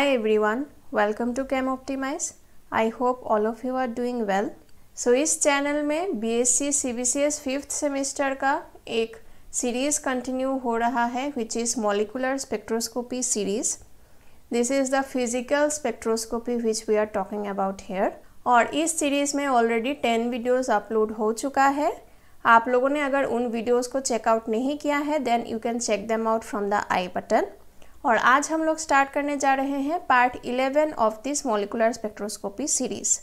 Hi everyone, welcome to Chem Optimize. I hope all of you are doing well. So इस channel में BSc CBCS 5th semester का एक series continue हो रहा है which is Molecular Spectroscopy series. This is the physical spectroscopy which we are talking about here. और इस series में ऑलरेडी 10 वीडियोज़ अपलोड हो चुका है. आप लोगों ने अगर उन वीडियोज़ को चेकआउट नहीं किया है then you can check them out from the I button. और आज हम लोग स्टार्ट करने जा रहे हैं part 11 of this molecular spectroscopy series.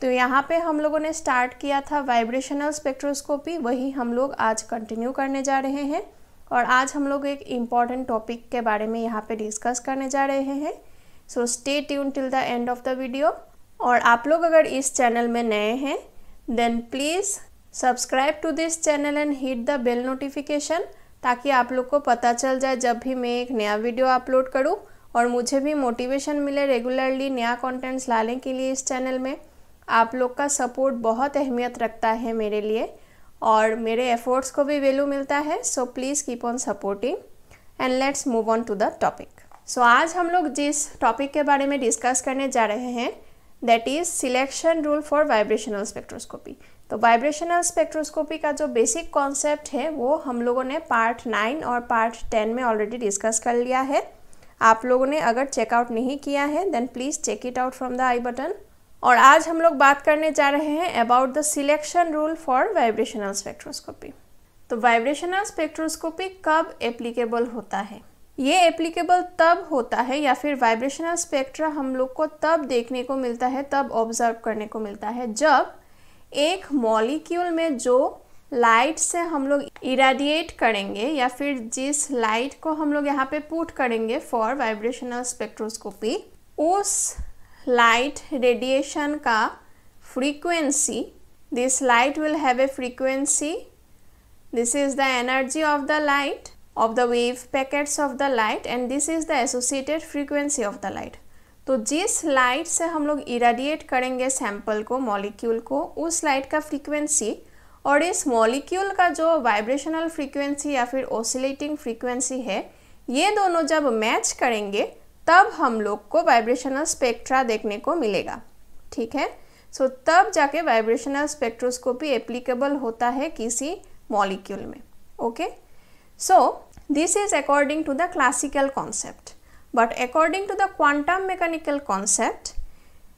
तो यहाँ पे हम लोगों ने स्टार्ट किया था वाइब्रेशनल स्पेक्ट्रोस्कोपी, वही हम लोग आज कंटिन्यू करने जा रहे हैं. और आज हम लोग एक इम्पॉर्टेंट टॉपिक के बारे में यहाँ पे डिस्कस करने जा रहे हैं. So stay tune till the end of the video. और आप लोग अगर इस चैनल में नए हैं then please subscribe to this channel and hit the bell notification, ताकि आप लोग को पता चल जाए जब भी मैं एक नया वीडियो अपलोड करूं और मुझे भी मोटिवेशन मिले रेगुलरली नया कंटेंट्स लाने के लिए इस चैनल में. आप लोग का सपोर्ट बहुत अहमियत रखता है मेरे लिए और मेरे एफर्ट्स को भी वैल्यू मिलता है. So please keep on supporting and let's move on to the topic. So आज हम लोग जिस टॉपिक के बारे में डिस्कस करने जा रहे हैं that is selection rule for vibrational spectroscopy. तो वाइब्रेशनल स्पेक्ट्रोस्कोपी का जो बेसिक कॉन्सेप्ट है वो हम लोगों ने पार्ट 9 और पार्ट 10 में ऑलरेडी डिस्कस कर लिया है. आप लोगों ने अगर चेकआउट नहीं किया है then please check it out from the I button. और आज हम लोग बात करने जा रहे हैं about the selection rule for vibrational spectroscopy. तो वाइब्रेशनल स्पेक्ट्रोस्कोपी कब एप्लीकेबल होता है? ये एप्लीकेबल तब होता है या फिर वाइब्रेशनल स्पेक्ट्रा हम लोग को तब देखने को मिलता है, तब ऑब्जर्व करने को मिलता है जब एक मॉलिक्यूल में जो लाइट से हम लोग इरेडिएट करेंगे या फिर जिस लाइट को हम लोग यहाँ पे पुट करेंगे फॉर वाइब्रेशनल स्पेक्ट्रोस्कोपी, उस लाइट रेडिएशन का frequency, this light will have a frequency, this is the energy of the light of the wave packets of the light and this is the associated frequency of the light. तो जिस light से हम लोग irradiate करेंगे sample को, molecule को, उस light का फ्रीक्वेंसी और इस मॉलिक्यूल का जो वाइब्रेशनल फ्रीक्वेंसी या फिर ऑसिलेटिंग फ्रीक्वेंसी है, ये दोनों जब मैच करेंगे तब हम लोग को वाइब्रेशनल स्पेक्ट्रा देखने को मिलेगा. ठीक है. सो तब जाके वाइब्रेशनल स्पेक्ट्रोस्कोपी एप्लीकेबल होता है किसी मॉलिक्यूल में. Okay. So, this is according to the classical concept. But according to the quantum mechanical concept,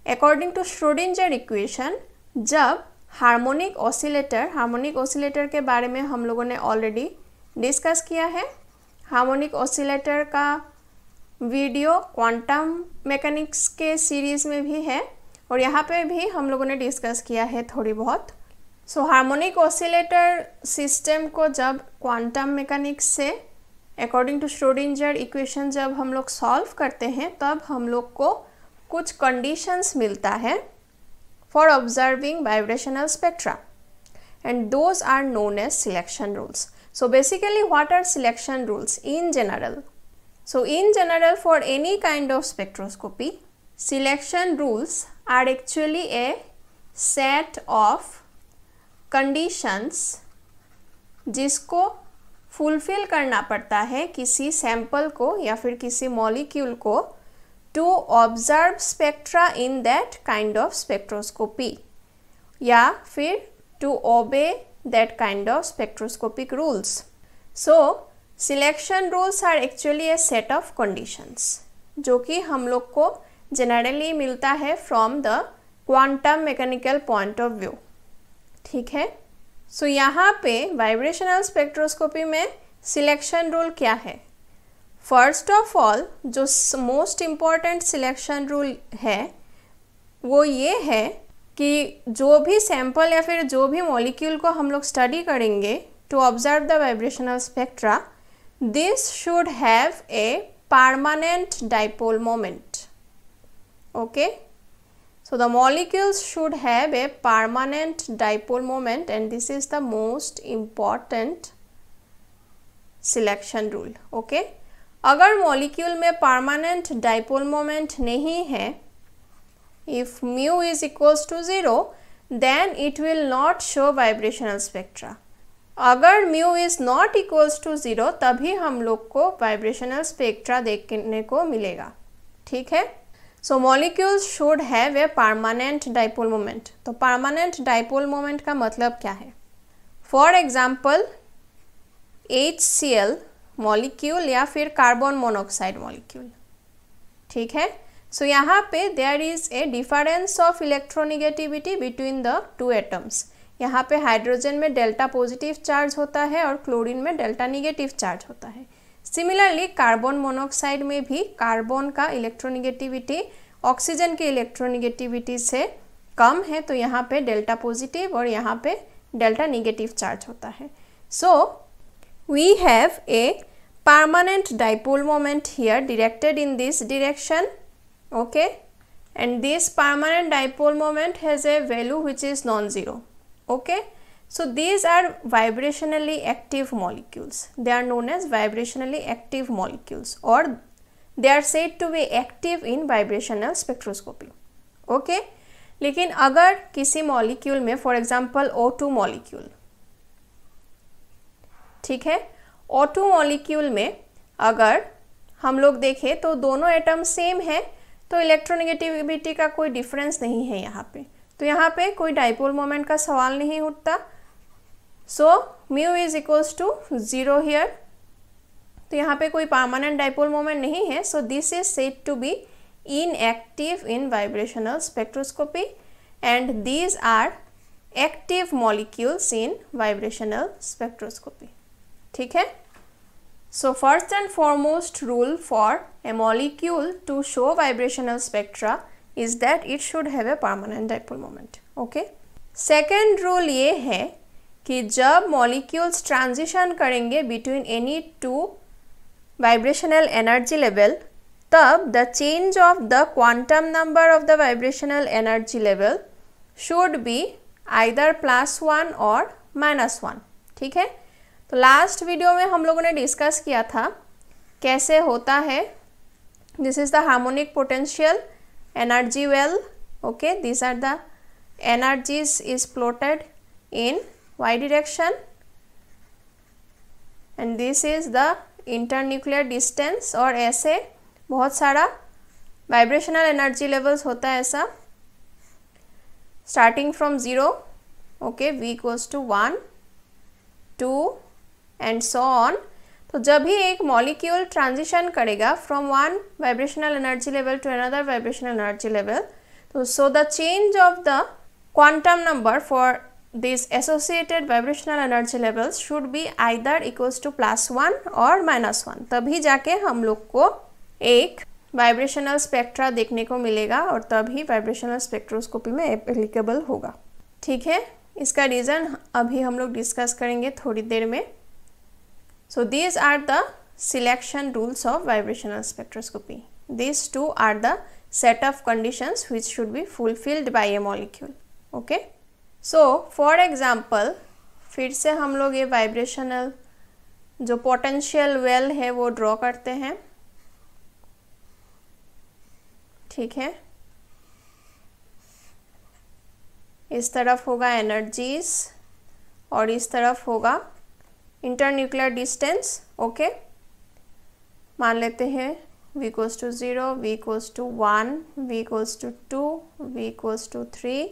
according to Schrödinger equation, जब हार्मोनिक ऑसिलेटर के बारे में हम लोगों ने ऑलरेडी डिस्कस किया है. हार्मोनिक ऑसिलेटर का वीडियो क्वांटम मैकेनिक्स के सीरीज़ में भी है और यहाँ पे भी हम लोगों ने डिस्कस किया है थोड़ी बहुत. सो हार्मोनिक ऑसिलेटर सिस्टम को जब क्वांटम मैकेनिक्स से अकॉर्डिंग टू श्रोडिंजर इक्वेशन जब हम लोग सॉल्व करते हैं तब हम लोग को कुछ कंडीशंस मिलता है for observing vibrational spectra and those are known as selection rules. So basically what are selection rules in general? So in general for any kind of spectroscopy selection rules are actually a set of conditions जिसको fulfil करना पड़ता है किसी sample को या फिर किसी molecule को to observe spectra in that kind of spectroscopy या फिर to obey that kind of spectroscopic rules. So selection rules are actually a set of conditions जो कि हम लोग को जनरली मिलता है from the quantum mechanical point of view. ठीक है. सो यहाँ पे वाइब्रेशनल स्पेक्ट्रोस्कोपी में सिलेक्शन रूल क्या है? फर्स्ट ऑफ ऑल जो मोस्ट इम्पॉर्टेंट सिलेक्शन रूल है वो ये है कि जो भी सैंपल या फिर जो भी मॉलिक्यूल को हम लोग स्टडी करेंगे to observe the vibrational spectra, this should have a permanent dipole moment. Okay. So the molecules should have a permanent dipole moment and this is the most important selection rule. Okay? अगर molecule में permanent dipole moment नहीं है, if mu is equals to 0, then it will not show vibrational spectra. अगर mu is not equals to 0 तभी हम लोग को vibrational spectra देखने को मिलेगा. ठीक है। So molecules should have a permanent dipole moment. तो परमानेंट डाइपोल मोमेंट का मतलब क्या है? फॉर एग्जाम्पल HCl मॉलिक्यूल या फिर कार्बन मोनोऑक्साइड मॉलिक्यूल, ठीक है। सो यहाँ पे there is a difference of electronegativity between the two atoms. यहाँ पे हाइड्रोजन में डेल्टा पॉजिटिव चार्ज होता है और क्लोरीन में डेल्टा निगेटिव चार्ज होता है। सिमिलरली कार्बन मोनोऑक्साइड में भी कार्बन का इलेक्ट्रोनिगेटिविटी ऑक्सीजन की इलेक्ट्रोनिगेटिविटी से कम है, तो यहाँ पे डेल्टा पॉजिटिव और यहाँ पे डेल्टा निगेटिव चार्ज होता है। So we have a permanent dipole moment here directed in this direction, okay, and this permanent dipole moment has a value which is non-zero, okay. So these are vibrationally active molecules. They are known as vibrationally active molecules, or they are said to be active in vibrational spectroscopy, okay. लेकिन अगर किसी molecule में for example O2 molecule, ठीक है, O2 molecule में अगर हम लोग देखें तो दोनों एटम सेम है, तो इलेक्ट्रोनेगेटिविटी का कोई डिफरेंस नहीं है यहाँ पे, तो यहाँ पे कोई डाइपोल मोमेंट का सवाल नहीं उठता। So mu is equals to 0 here, तो यहाँ पे कोई परमानेंट डाइपोल मोमेंट नहीं है। So this is said to be inactive in vibrational spectroscopy and these are active molecules in vibrational spectroscopy, ठीक है। So first and foremost rule for a molecule to show vibrational spectra is that it should have a permanent dipole moment, okay. Second rule ये है कि जब molecules transition करेंगे between any two vibrational energy level, तब the change of the quantum number of the vibrational energy level should be either +1 और -1, ठीक है। तो लास्ट वीडियो में हम लोगों ने डिस्कस किया था कैसे होता है, this is the harmonic potential energy well, okay, this are the energies is plotted in y direction and this is the internuclear distance, और ऐसे बहुत सारा वाइब्रेशनल एनर्जी लेवल्स होता है ऐसा, starting from 0, okay, v equals to 1 2 and so on. तो जब भी एक मॉलिक्यूल ट्रांजिशन करेगा from one vibrational energy level to another vibrational energy level, तो so the change of the quantum number for this associated vibrational energy levels should be either equals to +1 और -1, तभी जाके हम लोग को एक वाइब्रेशनल स्पेक्ट्रा देखने को मिलेगा और तभी वाइब्रेशनल स्पेक्ट्रोस्कोपी में एप्लीकेबल होगा, ठीक है। इसका रीज़न अभी हम लोग डिस्कस करेंगे थोड़ी देर में। So these are the selection rules of vibrational spectroscopy. These two are the set of conditions which should be fulfilled by a molecule, okay. So for example फिर से हम लोग ये वाइब्रेशनल जो पोटेंशियल वेल है वो ड्रॉ करते हैं, ठीक है। इस तरफ होगा एनर्जीज और इस तरफ होगा इंटरन्यूक्लियर डिस्टेंस, ओके। मान लेते हैं v equals to 0, v equals to 1, v equals to 2, v equals to 3,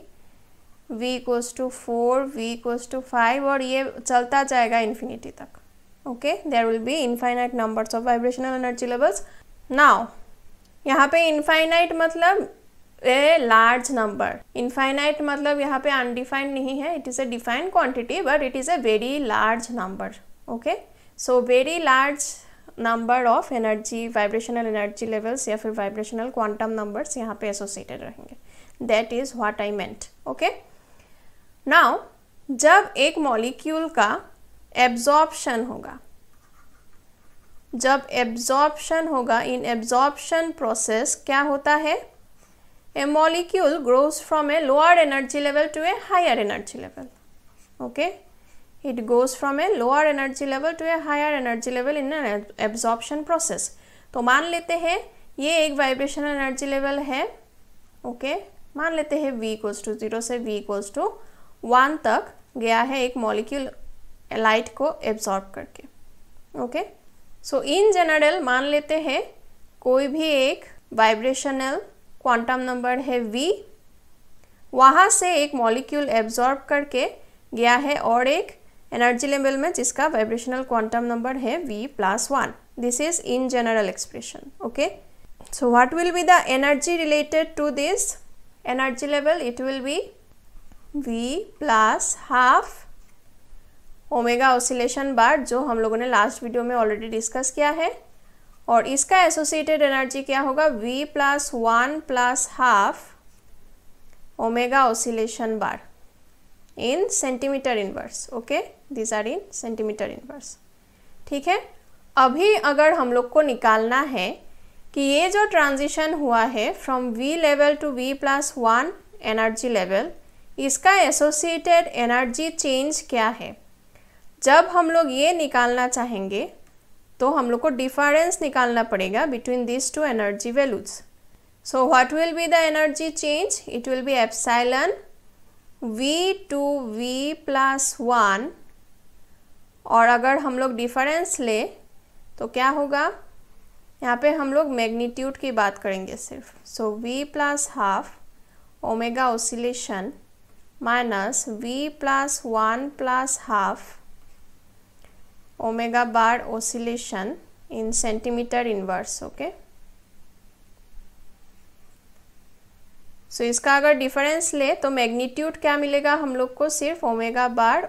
v equals to 4, v equals to 5, और ये चलता जाएगा इन्फिनिटी तक, okay. There will be infinite numbers of vibrational energy levels. Now यहाँ पे इनफाइनाइट मतलब a large number, infinite मतलब यहाँ पे अनडिफाइंड नहीं है, it is a defined quantity but it is a very large number, okay. So very large number of energy vibrational energy levels या फिर वाइब्रेशनल क्वांटम नंबर्स यहाँ पे एसोसिएटेड रहेंगे, that is what I meant, okay. Now जब एक molecule का absorption होगा, जब एब्जॉर्प्शन होगा, इन एब्जॉर्प्शन प्रोसेस क्या होता है, a molecule grows from a lower energy level to a higher energy level, okay. It goes from a lower energy level to a higher energy level in an absorption process. तो मान लेते हैं ये एक vibrational energy level है, okay. मान लेते हैं v इक्वल्स टू 0 से v इक्वल्स टू 1 तक गया है एक मॉलिक्यूल लाइट को एब्जॉर्ब करके, ओके। सो इन जनरल मान लेते हैं कोई भी एक वाइब्रेशनल क्वांटम नंबर है v, वहाँ से एक मॉलिक्यूल एब्जॉर्ब करके गया है और एक एनर्जी लेवल में जिसका वाइब्रेशनल क्वांटम नंबर है v+1. This is in general expression. Okay, so what will be the energy related to this energy level? It will be v+12 omega oscillation bar, जो हम लोगों ने लास्ट वीडियो में already discuss किया है. और इसका एसोसिएटेड एनर्जी क्या होगा? v+1+12 omega oscillation bar in centimetre inverse. Okay, this are in centimetre inverse. ठीक है, अभी अगर हम लोग को निकालना है कि ये जो ट्रांजिशन हुआ है from v level to v+1 energy level, इसका एसोसिएटेड एनर्जी चेंज क्या है, जब हम लोग ये निकालना चाहेंगे तो हम लोग को डिफरेंस निकालना पड़ेगा between this two energy values. So what will be the energy change? It will be epsilon v to v+1. और अगर हम लोग डिफरेंस ले तो क्या होगा? यहाँ पे हम लोग मैग्नीट्यूड की बात करेंगे सिर्फ. So v+12 omega oscillation minus v+1+12 omega bar oscillation in centimetre inverse. Okay, so इसका अगर डिफरेंस ले तो मैग्नीट्यूड क्या मिलेगा हम लोग को? सिर्फ omega bar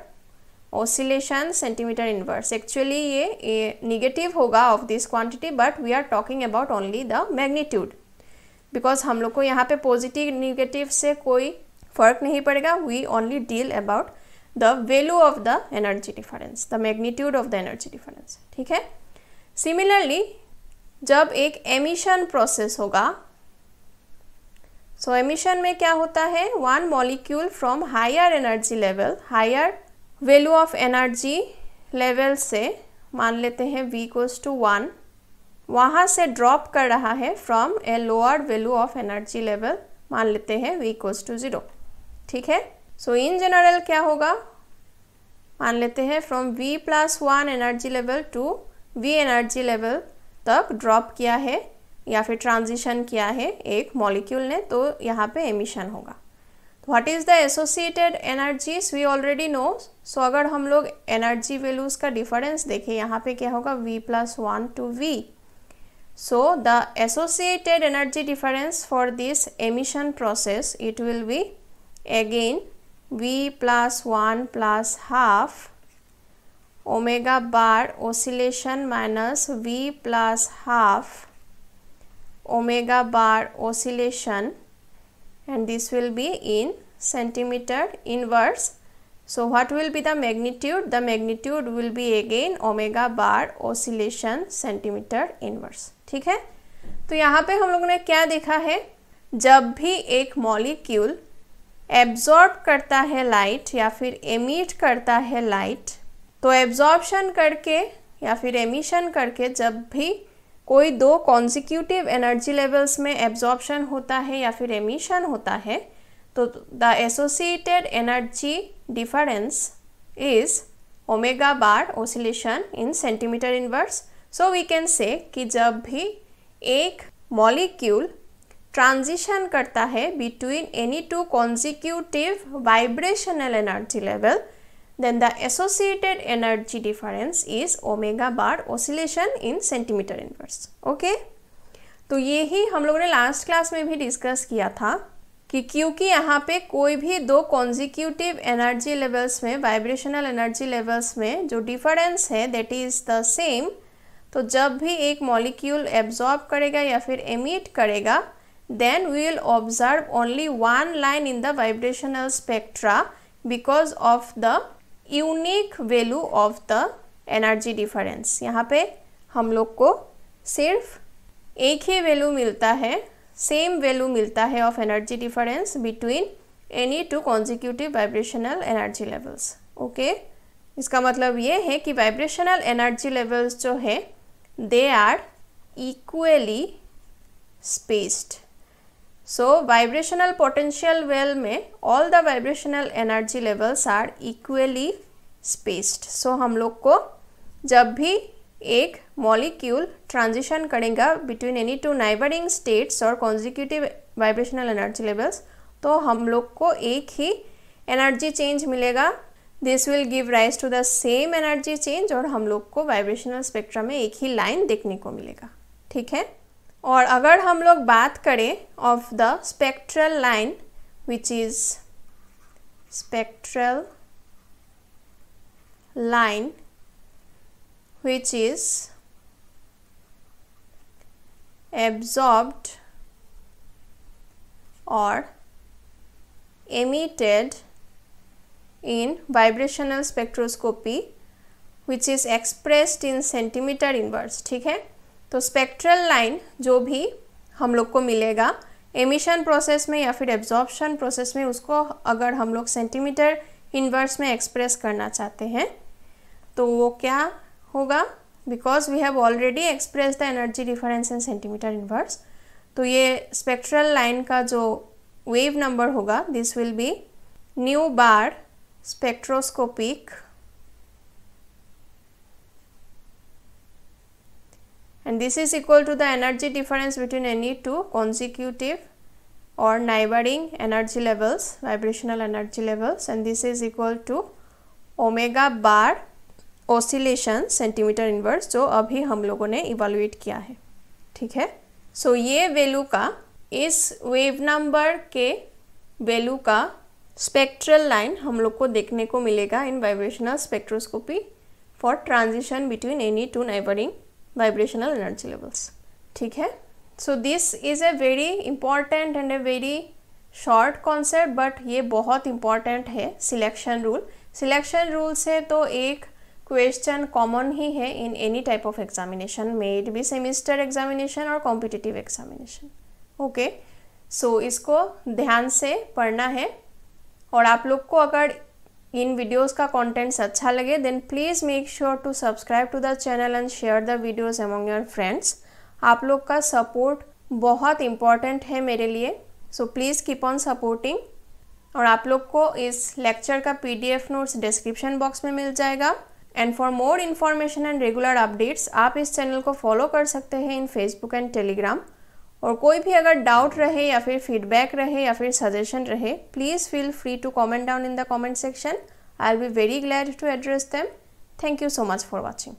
oscillation centimetre inverse. Actually ये निगेटिव होगा of this quantity, but we are talking about only the magnitude, because हम लोग को यहाँ पे पॉजिटिव निगेटिव से कोई फर्क नहीं पड़ेगा. We only deal about the value of the energy difference, the magnitude of the energy difference. ठीक है, सिमिलरली जब एक एमिशन प्रोसेस होगा, सो एमिशन में क्या होता है? One molecule from higher energy level, higher value of energy level से मान लेते हैं v=1, वहाँ से ड्रॉप कर रहा है from a lower value of energy level, मान लेते हैं v=0. ठीक है, सो इन जनरल क्या होगा? मान लेते हैं from v+1 energy level to v energy level तक ड्रॉप किया है या फिर ट्रांजिशन किया है एक मॉलिक्यूल ने, तो यहाँ पे एमिशन होगा. What is the associated energies? We already know. So अगर हम लोग एनर्जी वैल्यूज़ का डिफरेंस देखें, यहाँ पे क्या होगा? v+1 to v. So the associated energy difference for this emission process, it will be again v+1+12 omega bar oscillation minus v+12 omega bar oscillation, and this will be in centimeter inverse. So what will be the magnitude? The magnitude will be again omega bar oscillation centimeter inverse. ठीक है, तो यहाँ पे हम लोगों ने क्या देखा है? जब भी एक मॉलिक्यूल एब्जॉर्ब करता है लाइट या फिर एमिट करता है लाइट, तो एब्जॉर्प्शन करके या फिर एमिशन करके जब भी कोई दो कॉन्जिक्यूटिव एनर्जी लेवल्स में एब्जॉर्प्शन होता है या फिर एमिशन होता है, तो the associated energy difference is omega bar oscillation in centimetre inverse. So we can say कि जब भी एक मॉलिक्यूल ट्रांजिशन करता है between any two consecutive vibrational energy level, then the associated energy difference is omega bar oscillation in centimeter inverse. Okay, तो ये ही हम लोगों ने लास्ट क्लास में भी डिस्कस किया था कि क्योंकि यहाँ पे कोई भी दो कॉन्जिक्यूटिव एनर्जी लेवल्स में, वाइब्रेशनल एनर्जी लेवल्स में जो डिफरेंस है दैट इज़ द सेम, तो जब भी एक मॉलिक्यूल एब्जॉर्ब करेगा या फिर एमिट करेगा, then we will observe only one line in the vibrational spectra because of the unique value of the energy difference. यहाँ पे हम लोग को सिर्फ एक ही वैल्यू मिलता है, सेम वैल्यू मिलता है of energy difference between any two consecutive vibrational energy levels. Okay, इसका मतलब ये है कि वाइब्रेशनल एनर्जी लेवल्स जो है they are equally spaced. So vibrational potential well में all the vibrational energy levels are equally spaced. So हम लोग को जब भी एक मॉलिक्यूल ट्रांजिशन करेगा between any two neighbouring states और कॉन्जिक्यूटिव वाइब्रेशनल एनर्जी लेवल्स, तो हम लोग को एक ही एनर्जी चेंज मिलेगा। This will give rise to the same energy change और हम लोग को वाइब्रेशनल स्पेक्ट्रम में एक ही लाइन देखने को मिलेगा। ठीक है। और अगर हम लोग बात करें of the spectral line which is spectral line which is absorbed or emitted in vibrational spectroscopy which is expressed in centimeter inverse। ठीक है। तो स्पेक्ट्रल लाइन जो भी हम लोग को मिलेगा एमिशन प्रोसेस में या फिर एब्जॉर्प्शन प्रोसेस में, उसको अगर हम लोग सेंटीमीटर इन्वर्स में एक्सप्रेस करना चाहते हैं तो वो क्या होगा, because we have already express the energy difference in centimetre inverse. तो ये स्पेक्ट्रल लाइन का जो वेव नंबर होगा this will be nu bar spectroscopic and this is equal to the energy difference between any two consecutive or neighboring energy levels, vibrational energy levels, and this is equal to omega bar oscillation centimeter inverse जो अभी हम लोगों ने evaluate किया है। ठीक है। सो ये वैल्यू का, इस वेव नंबर के वैल्यू का स्पेक्ट्रल लाइन हम लोग को देखने को मिलेगा in vibrational spectroscopy for transition between any two neighbouring vibrational energy levels. ठीक है। So this is a very important and a very short concept, but ये बहुत इंपॉर्टेंट है सिलेक्शन रूल। सिलेक्शन रूल से तो एक क्वेश्चन कॉमन ही है in any type of examination, may it be semester examination और कॉम्पिटिटिव एग्जामिनेशन। ओके। सो इसको ध्यान से पढ़ना है। और आप लोग को अगर इन वीडियोस का कंटेंट्स अच्छा लगे then please make sure to subscribe to the channel and share the videos among your friends. आप लोग का सपोर्ट बहुत इम्पॉर्टेंट है मेरे लिए, so please keep on supporting. और आप लोग को इस लेक्चर का PDF नोट्स डिस्क्रिप्शन बॉक्स में मिल जाएगा। And for more information and regular updates आप इस चैनल को फॉलो कर सकते हैं इन फेसबुक एंड टेलीग्राम। और कोई भी अगर डाउट रहे या फिर फीडबैक रहे या फिर सजेशन रहे, please feel free to comment down in the comment section. I will be very glad to address them. Thank you so much for watching.